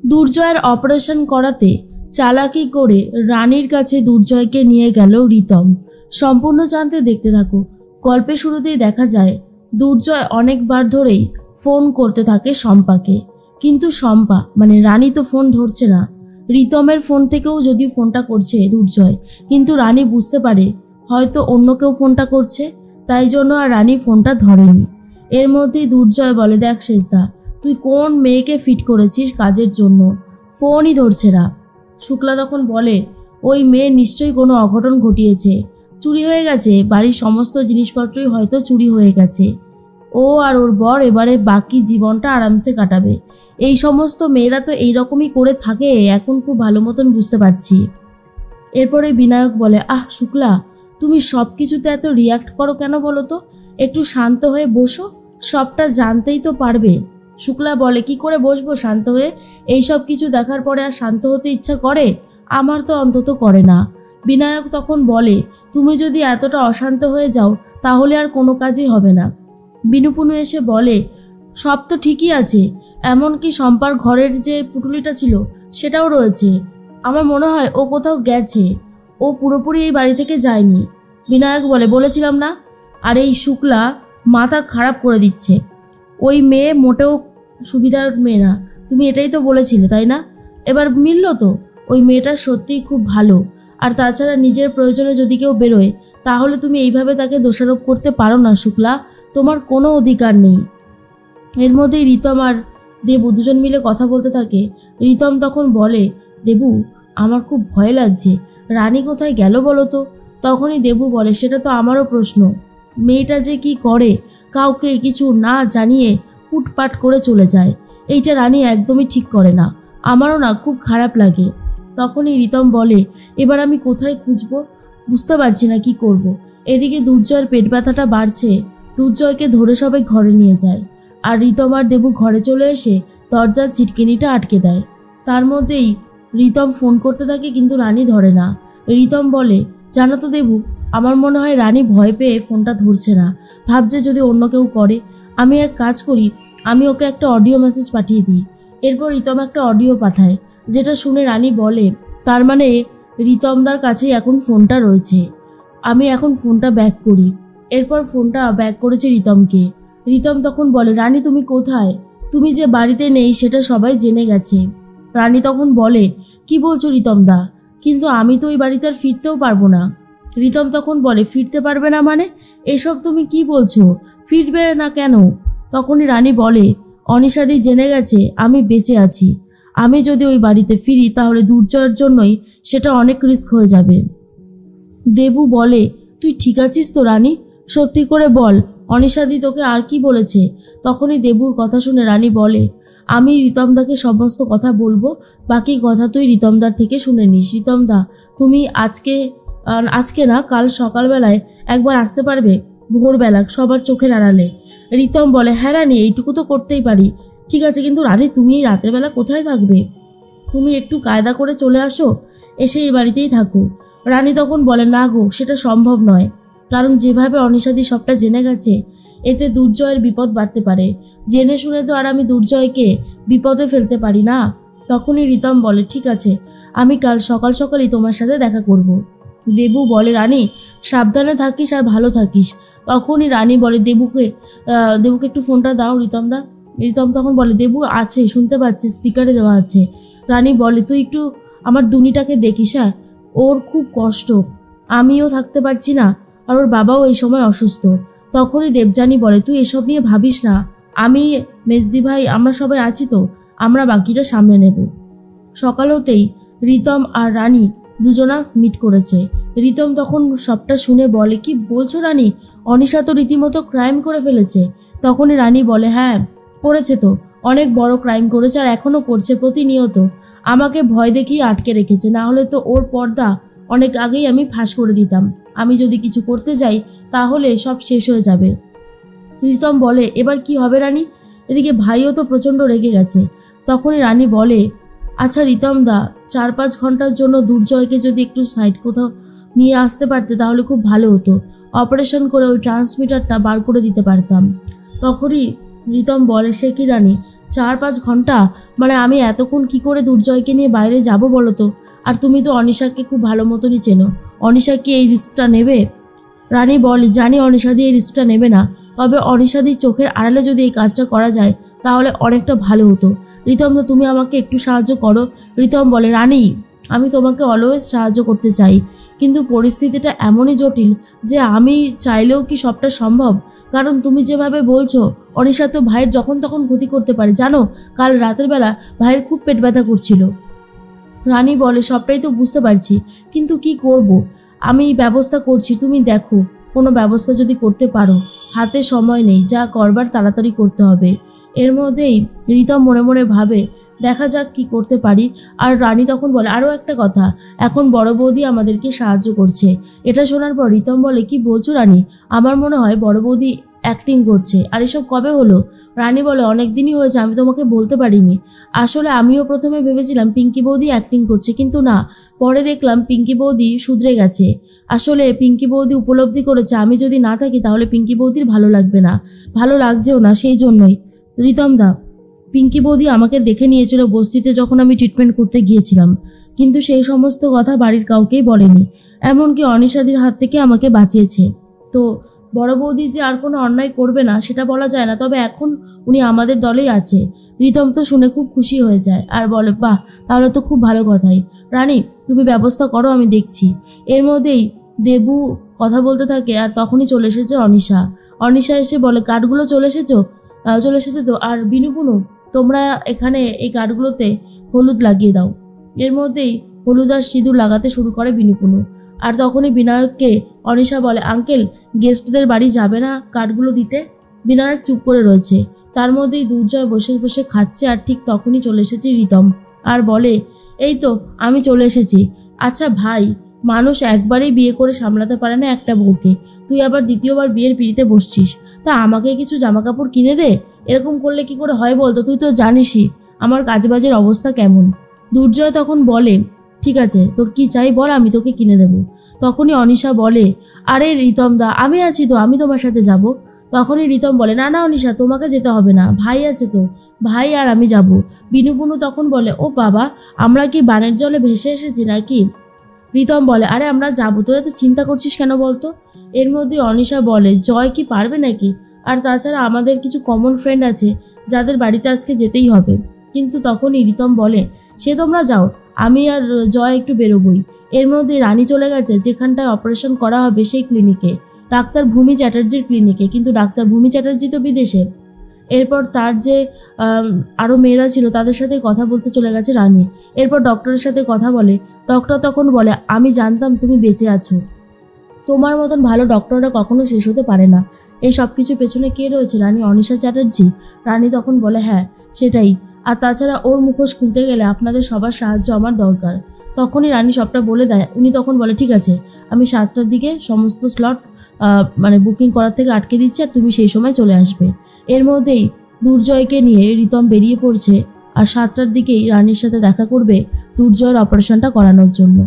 দুর্জয়ের operation করাতে চালাকি করে রানীর কাছে দুর্জয়কে নিয়ে গেল রিতম। সম্পূর্ণ জানতে দেখতে থাকো। গল্পের শুরুতেই দেখা যায় দুর্জয় অনেকবার ধরেই ফোন করতে থাকে শম্পাকে, কিন্তু শম্পা মানে রানী তো ফোন ধরছে না। রিতমের ফোন থেকেও যদি ফোনটা করছে দুর্জয়, কিন্তু রানী বুঝতে পারে হয়তো অন্য কেউ ফোনটা করছে, তাই জন্য আর রানী ফোনটা ধরেনি। এর মধ্যেই দুর্জয় বলে, দেখ শেষদা, তুই কোন মেয়েকে ফিট করেছিস কাজের জন্য, ফোনই ধরছে না। শুক্লা তখন বলে, ওই মেয়ে নিশ্চয়ই কোনো অঘটন ঘটিয়েছে, চুরি হয়ে গেছে, বাড়ির সমস্ত জিনিসপত্রই হয়তো চুরি হয়ে গেছে। ও আর ওর বর এবারে বাকি জীবনটা আরামসে কাটাবে। এই সমস্ত মেয়েরা তো এইরকমই করে থাকে, এখন খুব ভালো মতন বুঝতে পারছি। এরপরে বিনায়ক বলে, আহ শুক্লা, তুমি সব কিছুতে এত রিয়াক্ট করো কেন বলো তো, একটু শান্ত হয়ে বসো, সবটা জানতেই তো পারবে। শুক্লা বলে, কি করে বসবো শান্ত হয়ে, এইসব কিছু দেখার পরে আর শান্ত হতে ইচ্ছা করে? আমার তো অন্তত করে না। বিনায়ক তখন বলে, তুমি যদি এতটা অশান্ত হয়ে যাও তাহলে আর কোনো কাজই হবে না। বিনুপুনু এসে বলে, সব তো ঠিকই আছে, এমনকি শম্পার ঘরের যে পুটুলিটা ছিল সেটাও রয়েছে, আমার মনে হয় ও কোথাও গেছে, ও পুরোপুরি এই বাড়ি থেকে যায়নি। বিনায়ক বলে, বলেছিলাম না? আর এই শুক্লা মাথা খারাপ করে দিচ্ছে, ওই মেয়ে মোটেও সুবিধার মেয়ে না, তুমি এটাই তো বলেছিলে তাই না? এবার মিলল তো, ওই মেয়েটা সত্যিই খুব ভালো, আর তাছাড়া নিজের প্রয়োজনে যদি কেউ বেরোয় তাহলে তুমি এইভাবে তাকে দোষারোপ করতে পারো না শুক্লা, তোমার কোনো অধিকার নেই। এর মধ্যেই রিতম আর দেবু দুজন মিলে কথা বলতে থাকে। রিতম তখন বলে, দেবু, আমার খুব ভয় লাগছে, রানী কোথায় গেল বলো তো? তখনই দেবু বলে, সেটা তো আমারও প্রশ্ন, মেয়েটা যে কি করে, কাউকে কিছু না জানিয়ে উটপাট করে চলে যায়, এইটা রানী একদমই ঠিক করে না, আমারও না খুব খারাপ লাগে। তখনই রিতম বলে, এবার আমি কোথায় খুঁজবো, বুঝতে পারছি না কি করব। এদিকে দুর্জয়ের পেট ব্যথাটা বাড়ছে, দুর্জয়কে ধরে সবাই ঘরে নিয়ে যায়, আর রিতম আর দেবু ঘরে চলে এসে দরজার ছিটকিনিটা আটকে দেয়। তার মধ্যেই রিতম ফোন করতে থাকে, কিন্তু রানী ধরে না। রিতম বলে, জানো তো দেবু, আমার মনে হয় রানী ভয় পেয়ে ফোনটা ধরছে না, ভাবছে যদি অন্য কেউ করে। আমি এক কাজ করি, আমি ওকে একটা অডিও মেসেজ পাঠিয়ে দিই। এরপর রিতম একটা অডিও পাঠায়, যেটা শুনে রানী বলে, তার মানে রিতমদার কাছেই এখন ফোনটা রয়েছে, আমি এখন ফোনটা ব্যাক করি। এরপর ফোনটা ব্যাক করেছে রিতমকে। রিতম তখন বলে, রানী তুমি কোথায়, তুমি যে বাড়িতে নেই সেটা সবাই জেনে গেছে। রানী তখন বলে, কি বলছো রিতমদা, কিন্তু আমি তো ওই বাড়িতে আর ফিরতেও পারবো না। রিতম তখন বলে, ফিরতে পারবে না মানে, এসব তুমি কি বলছো, ফিরবে না কেন? তখনই রানী বলে, অনিশাদি জেনে গেছে আমি বেঁচে আছি, আমি যদি ওই বাড়িতে ফিরি তাহলে দুর্জয়ের জন্যই সেটা অনেক রিস্ক হয়ে যাবে। দেবু বলে, তুই ঠিক আছিস তো রানী, সত্যি করে বল, অনিশাদি তোকে আর কি বলেছে? তখনই দেবুর কথা শুনে রানী বলে, আমি রিতমদাকে সমস্ত কথা বলবো, বাকি কথা তুই রিতমদার থেকে শুনে নিস। রিতমদা, তুমি আজকে না, কাল সকালবেলায় একবার আসতে পারবে, ভোরবেলা সবার চোখের আড়ালে? রিতম বলে, হ্যাঁ রানী, এইটুকু তো করতেই পারি। ঠিক আছে, কিন্তু রানী তুমি এই রাতের বেলা কোথায় থাকবে? তুমি একটু কায়দা করে চলে আসো, এসে এই বাড়িতেই থাকো। রানী তখন বলে, না গো, সেটা সম্ভব নয়, কারণ যেভাবে অনিশাদি সবটা জেনে গেছে এতে দুর্জয়ের বিপদ বাড়তে পারে, জেনে শুনে তো আর আমি দুর্জয়কে বিপদে ফেলতে পারি না। তখনই রিতম বলে, ঠিক আছে, আমি কাল সকাল সকালই তোমার সাথে দেখা করব। দেবু বলে, রানী সাবধানে থাকিস আর ভালো থাকিস। তখনই রানী বলে, দেবুকে একটু ফোনটা দাও রিতমদা। রিতম তখন বলে, দেবু আছে, শুনতে পাচ্ছি, স্পিকারে দেওয়া আছে। রানী বলে, তুই একটু আমার দুনিটাকে দেখিস, হ্যাঁ, ওর খুব কষ্ট, আমিও থাকতে পারছি না, আর ওর বাবাও এই সময় অসুস্থ। তখনই দেবযানী বলে, তুই এসব নিয়ে ভাবিস না, আমি, মেজদি ভাই, আমরা সবাই আছি তো, আমরা বাকিটা সামনে নেব। সকাল হতেই রিতম আর রানী দুজনা মিট করেছে। রিতম তখন সবটা শুনে বলে, কি বলছো রানী, অনিশা তো রীতিমতো ক্রাইম করে ফেলেছে। তখনই রানী বলে, হ্যাঁ করেছে তো, অনেক বড় ক্রাইম করেছে, আর এখনো করছে প্রতিনিয়ত। আমাকে ভয় দেখিয়ে আটকে রেখেছে, না হলে তো ওর পর্দা অনেক আগেই আমি ফাঁস করে দিতাম। আমি যদি কিছু করতে যাই তাহলে সব শেষ হয়ে যাবে। রিতম বলে, এবার কি হবে রানী? এদিকে ভাইও তো প্রচণ্ড রেগে গেছে। তখনই রানী বলে, আচ্ছা রিতমদা, 4-5 ঘন্টার জন্য দুর্জয়কে যদি একটু সাইড কোথাও নিয়ে আসতে পারতে তাহলে খুব ভালো হতো, অপারেশন করে ওই ট্রান্সমিটারটা বার করে দিতে পারতাম। তখনই রিতম বলে, সে কি রানী, 4-5 ঘন্টা, মানে আমি এতক্ষণ কি করে দুর্জয়কে নিয়ে বাইরে যাব বলো তো? আর তুমি তো অনিশাকে খুব ভালো মতনই চেনো, অনিশা কি এই রিস্কটা নেবে? রানী বলে, জানি অনিশাদি এই রিস্কটা নেবে না, তবে অনিশাদির চোখের আড়ালে যদি এই কাজটা করা যায় তাহলে অনেকটা ভালো হতো। রিতম, তো তুমি আমাকে একটু সাহায্য করো। রিতম বলে, রানী আমি তোমাকে অলওয়েজ সাহায্য করতে চাই, কিন্তু পরিস্থিতিটা এমনই জটিল যে আমি চাইলেও কি সবটা সম্ভব? কারণ তুমি যেভাবে বলছো অনিশা তো ভাইয়ের যখন তখন ক্ষতি করতে পারে, জানো কাল রাতের বেলা ভাইয়ের খুব পেট ব্যথা করছিল। রানী বলে, সবটাই তো বুঝতে পারছি, কিন্তু কি করব? আমি ব্যবস্থা করছি, তুমি দেখো কোনো ব্যবস্থা যদি করতে পারো। হাতে সময় নেই, যা করবার তাড়াতাড়ি করতে হবে। এর মধ্যেই রিতম মনে মনে ভাবে, দেখা যাক কি করতে পারি। আর রানী তখন বলে, আরও একটা কথা, এখন বড় বৌদি আমাদেরকে সাহায্য করছে। এটা শোনার পর রিতম বলে, কি বলছো রানী? আমার মনে হয় বড় বৌদি অ্যাক্টিং করছে। আর এসব কবে হলো? রানী বলে, অনেক দিনই হয়েছে, আমি তোমাকে বলতে পারিনি। আসলে আমিও প্রথমে ভেবেছিলাম পিঙ্কি বৌদি অ্যাক্টিং করছে, কিন্তু না, পরে দেখলাম পিঙ্কি বৌদি শুধরে গেছে। আসলে পিঙ্কি বৌদি উপলব্ধি করেছে আমি যদি না থাকি তাহলে পিঙ্কি বৌদির ভালো লাগবে না, ভালো লাগছেও না, সেই জন্যই। রিতম দা, পিঙ্কি বৌদি আমাকে দেখে নিয়েছিল বস্তিতে যখন আমি ট্রিটমেন্ট করতে গিয়েছিলাম, কিন্তু সেই সমস্ত কথা বাড়ির কাউকেই বলেনি, এমনকি অনিশাদির হাত থেকে আমাকে বাঁচিয়েছে। তো বড় বৌদি যে আর কোনো অন্যায় করবে না সেটা বলা যায় না, তবে এখন উনি আমাদের দলেই আছে। রিতম তো শুনে খুব খুশি হয়ে যায় আর বলে, বাহ, তাহলে তো খুব ভালো কথাই। রানী তুমি ব্যবস্থা করো, আমি দেখছি। এর মধ্যেই দেবু কথা বলতে থাকে আর তখনই চলে এসেছে অনিশা। অনিশা এসে বলে, কার্ডগুলো চলে এসেছে তো। আর বিনুপুনু, তোমরা এখানে এই কার্ডগুলোতে হলুদ লাগিয়ে দাও। এর মধ্যেই হলুদ আর সিঁদুর লাগাতে শুরু করে বিনুপুনু। আর তখনই বিনায়ককে অনিশা বলে, আঙ্কেল গেস্টদের বাড়ি যাবে না কার্ডগুলো দিতে? বিনায়ক চুপ করে রয়েছে। তার মধ্যেই দুর্জয় বসে বসে খাচ্ছে আর ঠিক তখনই চলে এসেছে রিতম আর বলে, এই তো আমি চলে এসেছি। আচ্ছা ভাই, মানুষ একবারই বিয়ে করে সামলাতে পারে না একটা বউকে, তুই আবার দ্বিতীয়বার বিয়ের পিড়িতে বসছিস। তা আমাকে কিছু জামা কাপড় কিনে দে, এরকম করলে কি করে হয় বলতো? তুই তো জানিসই আমার কাজবাজের অবস্থা কেমন। দুর্জয় তখন বলে, ঠিক আছে, তোর কি চাই বল, আমি তোকে কিনে দেবো। তখনই অনিশা বলে, আরে রিতম দা, আমি আছি তো, আমি তোমার সাথে যাব। তখনই রিতম বলে, না না অনিশা, তোমাকে যেতে হবে না, ভাই আছে তো, ভাই আর আমি যাব। বিনুপুনু তখন বলে, ও বাবা, আমরা কি বানের জলে ভেসে এসেছি নাকি? রিতম বলে, আরে আমরা যাবো, তোরা তো চিন্তা করছিস কেন বলতো? এর মধ্যে অনিশা বলে, জয় কি পারবে নাকি? আর তাছাড়া আমাদের কিছু কমন ফ্রেন্ড আছে যাদের বাড়িতে আজকে যেতেই হবে। কিন্তু তখনই রিতম বলে, সে তোমরা যাও, আমি আর জয় একটু বেরোবই। এর মধ্যে রানী চলে গেছে যেখানটায় অপারেশন করা হবে সেই ক্লিনিকে, ডাক্তার ভূমি চ্যাটার্জির ক্লিনিকে, কিন্তু ডাক্তার ভূমি চ্যাটার্জি তো বিদেশে। এরপর তার যে আরও মেয়েরা ছিল তাদের সাথে কথা বলতে চলে গেছে রানী। এরপর ডক্টরের সাথে কথা বলে। ডক্টর তখন বলে, আমি জানতাম তুমি বেঁচে আছো, তোমার মতন ভালো ডক্টররা কখনো শেষ হতে পারে না। এই সব কিছু পেছনে কে রয়েছে? রানী অনিশা চ্যাটার্জি। রানী তখন বলে, হ্যাঁ সেটাই, আর তাছাড়া ওর মুখোশ খুলতে গেলে আপনাদের সবার সাহায্য আমার দরকার। তখনই রানী সবটা বলে দেয়। উনি তখন বলে, ঠিক আছে, আমি 7টার দিকে সমস্ত স্লট বুকিং করার থেকে আটকে দিচ্ছি আর তুমি সেই সময় চলে আসবে। এর মধ্যেই দুর্জয়কে নিয়ে রিতম বেরিয়ে পড়ছে আর 7টার দিকেই রানীর সাথে দেখা করবে দুর্জয়ের অপারেশনটা করানোর জন্য।